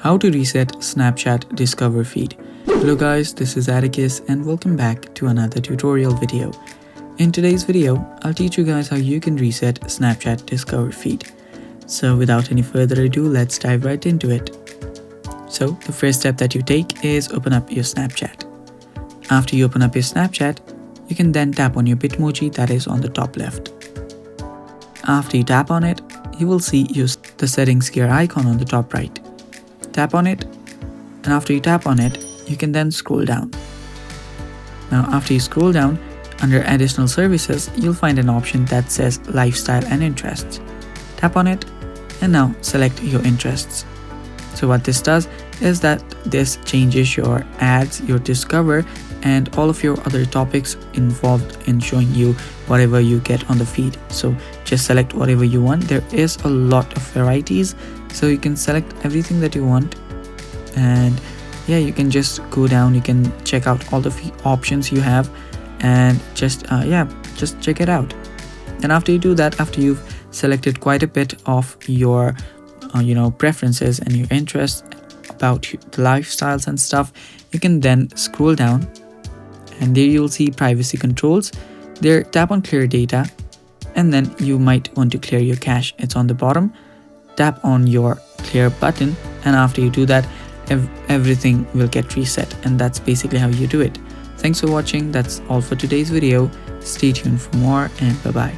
How to reset Snapchat Discover feed. Hello guys, this is Atticus and welcome back to another tutorial video. In today's video, I'll teach you guys how you can reset Snapchat Discover feed. So without any further ado, let's dive right into it. So the first step that you take is open up your Snapchat. After you open up your Snapchat, you can then tap on your Bitmoji that is on the top left. After you tap on it, you will see the settings gear icon on the top right. Tap on it, and after you tap on it, you can then scroll down. Now after you scroll down, under additional services, you'll find an option that says lifestyle and interests. Tap on it, and now select your interests. So what this does is that this changes your ads, your discover, and all of your other topics involved in showing you whatever you get on the feed. So just select whatever you want. There is a lot of varieties, so you can select everything that you want, and yeah, you can just go down, you can check out all the options you have, and just check it out. And after you do that, after you've selected quite a bit of your preferences and your interests about the lifestyles and stuff, you can then scroll down, and there you'll see privacy controls. There, tap on clear data, and then you might want to clear your cache. It's on the bottom. Tap on your clear button, and after you do that, everything will get reset, and that's basically how you do it. Thanks for watching. That's all for today's video. Stay tuned for more, and bye bye.